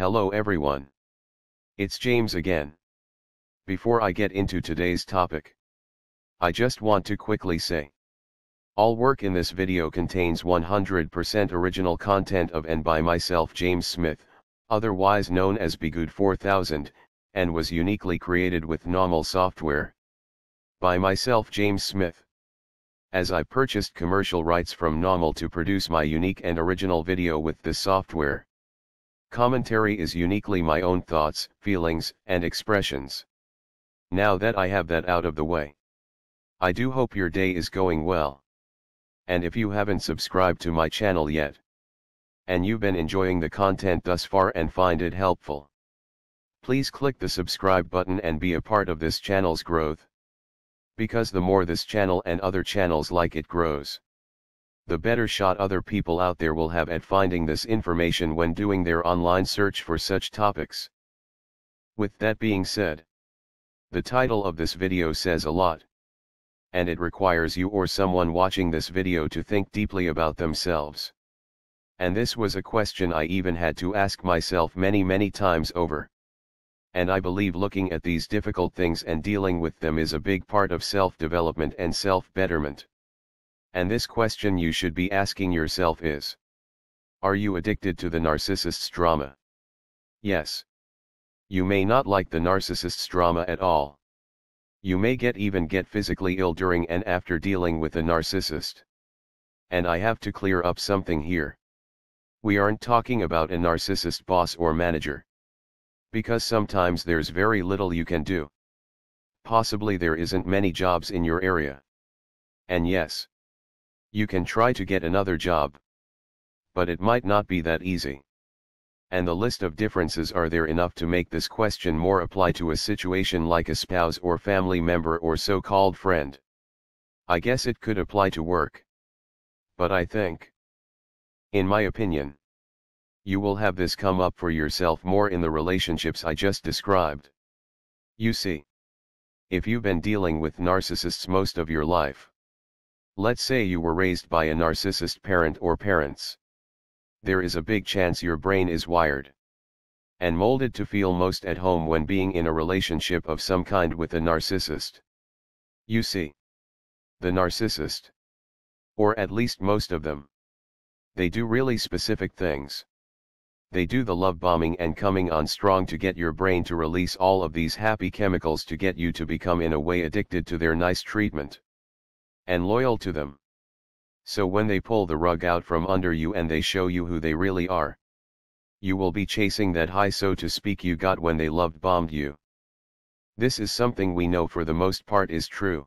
Hello everyone. It's James again. Before I get into today's topic, I just want to quickly say, all work in this video contains 100% original content of and by myself, James Smith, otherwise known as Bgood 4000, and was uniquely created with NAWMAL software. By myself, James Smith. As I purchased commercial rights from NAWMAL to produce my unique and original video with this software. Commentary is uniquely my own thoughts, feelings, and expressions. Now that I have that out of the way, I do hope your day is going well. And if you haven't subscribed to my channel yet, and you've been enjoying the content thus far and find it helpful, please click the subscribe button and be a part of this channel's growth. Because the more this channel and other channels like it grows, the better shot other people out there will have at finding this information when doing their online search for such topics. With that being said, the title of this video says a lot, and it requires you or someone watching this video to think deeply about themselves. And this was a question I even had to ask myself many times over. And I believe looking at these difficult things and dealing with them is a big part of self-development and self-betterment. And this question you should be asking yourself is, are you addicted to the narcissist's drama? Yes. You may not like the narcissist's drama at all. You may even get physically ill during and after dealing with a narcissist. And I have to clear up something here. We aren't talking about a narcissist boss or manager. Because sometimes there's very little you can do. Possibly there isn't many jobs in your area. And yes, you can try to get another job. But it might not be that easy. And the list of differences are there enough to make this question more apply to a situation like a spouse or family member or so-called friend. I guess it could apply to work. But I think, in my opinion, you will have this come up for yourself more in the relationships I just described. You see, if you've been dealing with narcissists most of your life, let's say you were raised by a narcissist parent or parents, there is a big chance your brain is wired and molded to feel most at home when being in a relationship of some kind with a narcissist. You see, the narcissist, or at least most of them, they do really specific things. They do the love bombing and coming on strong to get your brain to release all of these happy chemicals to get you to become in a way addicted to their nice treatment. And loyal to them. So when they pull the rug out from under you and they show you who they really are, you will be chasing that high, so to speak, you got when they love bombed you. This is something we know for the most part is true.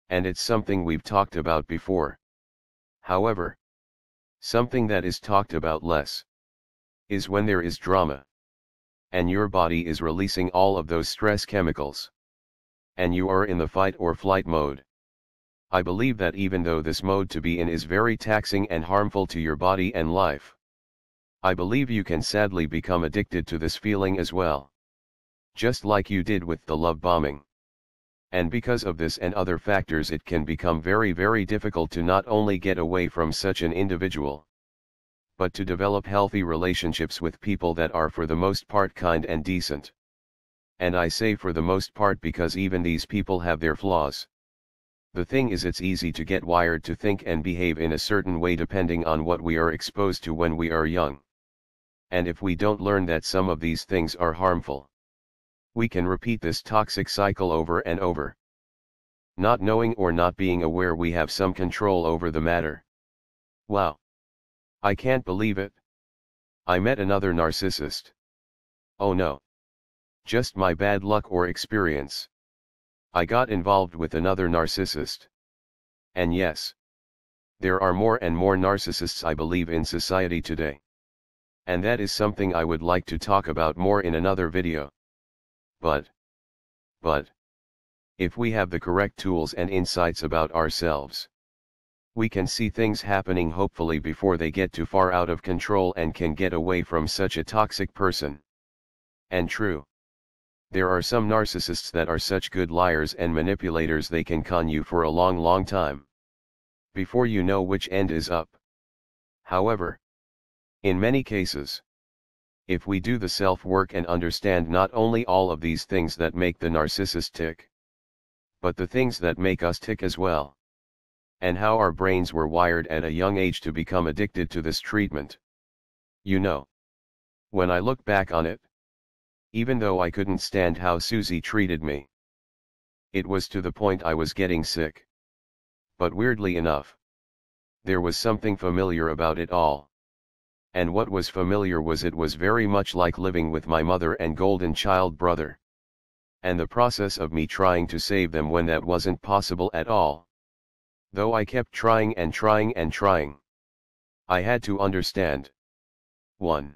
And it's something we've talked about before. However, something that is talked about less is when there is drama. And your body is releasing all of those stress chemicals. And you are in the fight or flight mode. I believe that even though this mode to be in is very taxing and harmful to your body and life, I believe you can sadly become addicted to this feeling as well. Just like you did with the love bombing. And because of this and other factors, it can become very difficult to not only get away from such an individual, but to develop healthy relationships with people that are for the most part kind and decent. And I say for the most part because even these people have their flaws. The thing is, it's easy to get wired to think and behave in a certain way depending on what we are exposed to when we are young. And if we don't learn that some of these things are harmful, we can repeat this toxic cycle over and over. Not knowing or not being aware we have some control over the matter. Wow. I can't believe it. I met another narcissist. Oh no. Just my bad luck or experience. I got involved with another narcissist. And yes, there are more and more narcissists, I believe, in society today. And that is something I would like to talk about more in another video. But, if we have the correct tools and insights about ourselves, we can see things happening hopefully before they get too far out of control and can get away from such a toxic person. And true, there are some narcissists that are such good liars and manipulators they can con you for a long time, before you know which end is up. However, in many cases, If we do the self-work and understand not only all of these things that make the narcissist tick, but the things that make us tick as well, and how our brains were wired at a young age to become addicted to this treatment. You know, when I look back on it, even though I couldn't stand how Susie treated me, it was to the point I was getting sick. But weirdly enough, there was something familiar about it all. And what was familiar was it was very much like living with my mother and golden child brother. And the process of me trying to save them when that wasn't possible at all. Though I kept trying and trying and trying. I had to understand. 1.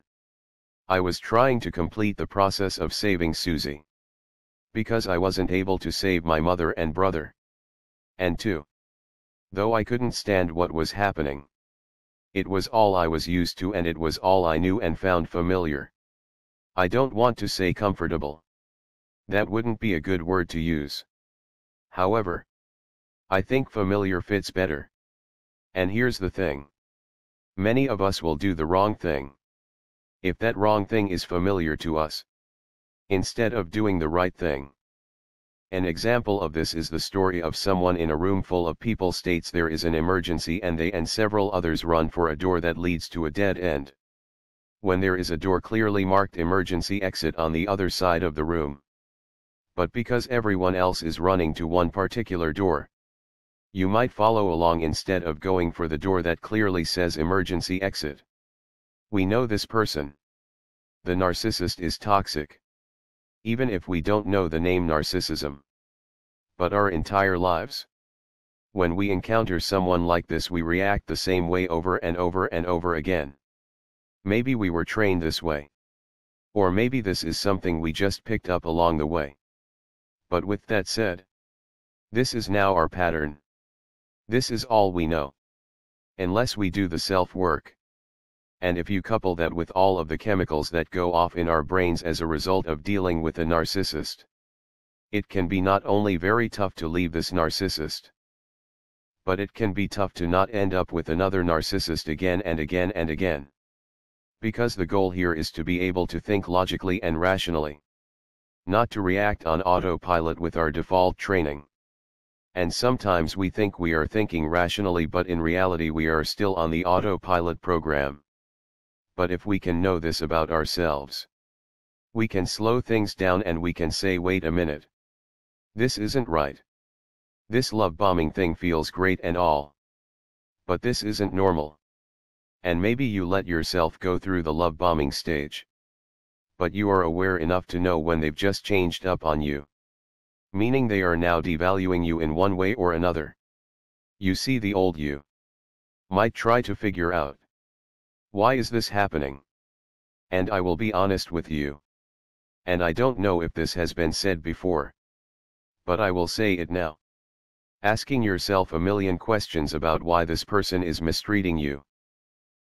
I was trying to complete the process of saving Susie. Because I wasn't able to save my mother and brother. And 2. Though I couldn't stand what was happening, it was all I was used to and it was all I knew and found familiar. I don't want to say comfortable. That wouldn't be a good word to use. However, I think familiar fits better. And here's the thing. Many of us will do the wrong thing. If that wrong thing is familiar to us, instead of doing the right thing. An example of this is the story of someone in a room full of people states there is an emergency and they and several others run for a door that leads to a dead end. When there is a door clearly marked emergency exit on the other side of the room. But because everyone else is running to one particular door, you might follow along instead of going for the door that clearly says emergency exit. We know this person. The narcissist is toxic. Even if we don't know the name narcissism. But our entire lives. When we encounter someone like this, we react the same way over and over and over again. Maybe we were trained this way. Or maybe this is something we just picked up along the way. But with that said, this is now our pattern. This is all we know. Unless we do the self-work. And if you couple that with all of the chemicals that go off in our brains as a result of dealing with a narcissist, it can be not only very tough to leave this narcissist, but it can be tough to not end up with another narcissist again and again and again. Because the goal here is to be able to think logically and rationally, not to react on autopilot with our default training. And sometimes we think we are thinking rationally, but in reality we are still on the autopilot program. But if we can know this about ourselves, we can slow things down and we can say, wait a minute. This isn't right. This love bombing thing feels great and all. But this isn't normal. And maybe you let yourself go through the love bombing stage. But you are aware enough to know when they've just changed up on you. Meaning they are now devaluing you in one way or another. You see, the old you might try to figure out, why is this happening? And I will be honest with you. And I don't know if this has been said before. But I will say it now. Asking yourself a million questions about why this person is mistreating you.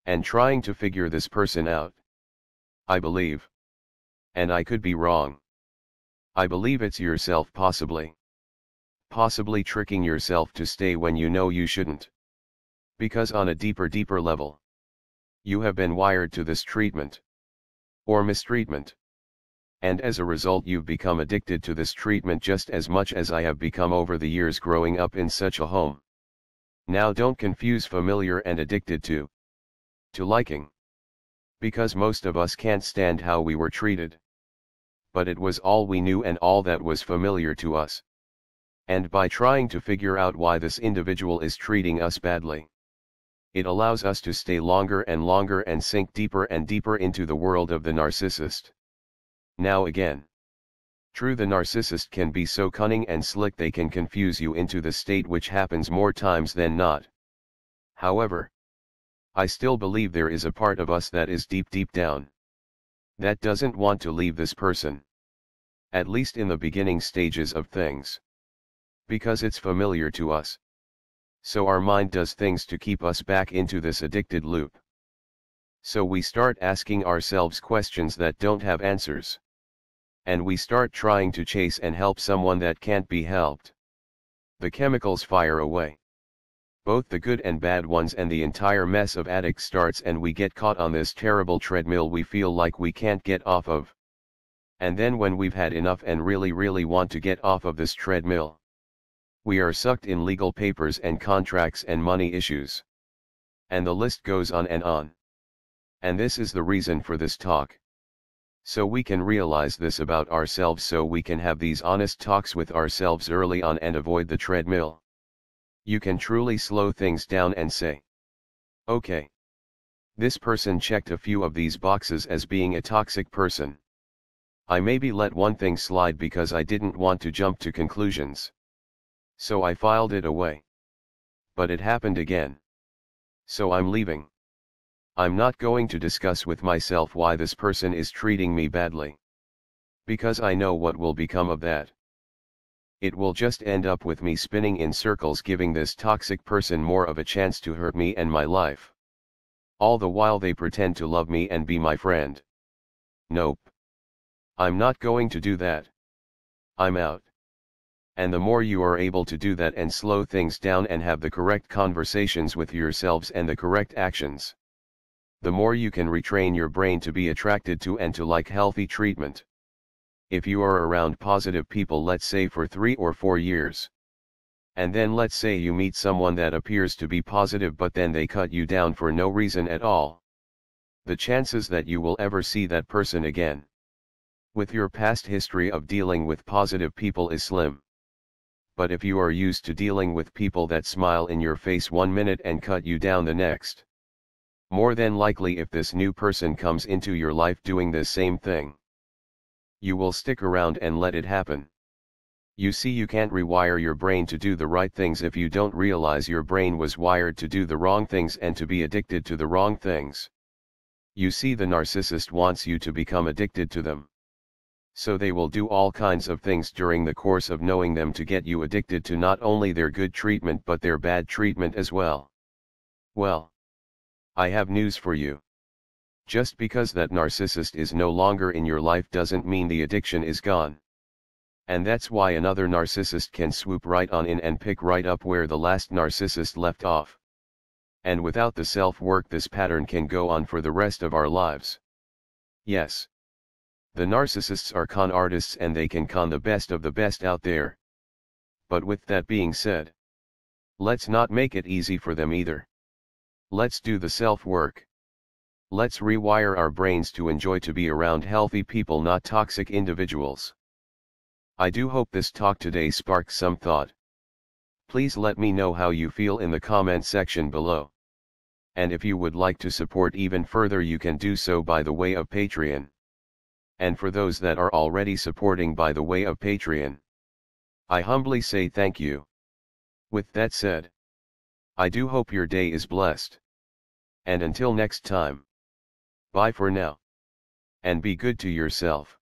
And trying to figure this person out. I believe. And I could be wrong. I believe it's yourself possibly. Possibly tricking yourself to stay when you know you shouldn't. Because on a deeper level, you have been wired to this treatment. Or mistreatment. And as a result you've become addicted to this treatment just as much as I have become over the years growing up in such a home. Now don't confuse familiar and addicted to liking. Because most of us can't stand how we were treated. But it was all we knew and all that was familiar to us. And by trying to figure out why this individual is treating us badly, it allows us to stay longer and longer and sink deeper and deeper into the world of the narcissist. Now again, true, the narcissist can be so cunning and slick they can confuse you into the state, which happens more times than not. However, I still believe there is a part of us that is deep down, that doesn't want to leave this person. At least in the beginning stages of things. Because it's familiar to us. So our mind does things to keep us back into this addicted loop. So we start asking ourselves questions that don't have answers. And we start trying to chase and help someone that can't be helped. The chemicals fire away. both the good and bad ones, and the entire mess of addicts starts, and we get caught on this terrible treadmill we feel like we can't get off of. And then when we've had enough and really want to get off of this treadmill, we are sucked in legal papers and contracts and money issues. And the list goes on and on. And this is the reason for this talk. So we can realize this about ourselves, so we can have these honest talks with ourselves early on and avoid the treadmill. You can truly slow things down and say, okay, this person checked a few of these boxes as being a toxic person. I maybe let one thing slide because I didn't want to jump to conclusions. So I filed it away. But it happened again. So I'm leaving. I'm not going to discuss with myself why this person is treating me badly. Because I know what will become of that. It will just end up with me spinning in circles, giving this toxic person more of a chance to hurt me and my life. All the while they pretend to love me and be my friend. Nope. I'm not going to do that. I'm out. And the more you are able to do that and slow things down and have the correct conversations with yourselves and the correct actions, the more you can retrain your brain to be attracted to and to like healthy treatment. If you are around positive people, let's say for 3 or 4 years, and then let's say you meet someone that appears to be positive but then they cut you down for no reason at all, the chances that you will ever see that person again, with your past history of dealing with positive people, is slim. But if you are used to dealing with people that smile in your face 1 minute and cut you down the next, more than likely if this new person comes into your life doing this same thing, you will stick around and let it happen. You see, you can't rewire your brain to do the right things if you don't realize your brain was wired to do the wrong things and to be addicted to the wrong things. You see, the narcissist wants you to become addicted to them. So they will do all kinds of things during the course of knowing them to get you addicted to not only their good treatment but their bad treatment as well. Well, I have news for you. Just because that narcissist is no longer in your life doesn't mean the addiction is gone. And that's why another narcissist can swoop right on in and pick right up where the last narcissist left off. And without the self-work, this pattern can go on for the rest of our lives. Yes. The narcissists are con artists and they can con the best of the best out there. But with that being said, let's not make it easy for them either. Let's do the self-work. Let's rewire our brains to enjoy to be around healthy people, not toxic individuals. I do hope this talk today sparks some thought. Please let me know how you feel in the comment section below. And if you would like to support even further, you can do so by the way of Patreon. And for those that are already supporting by the way of Patreon, I humbly say thank you. With that said, I do hope your day is blessed. And until next time, bye for now. And be good to yourself.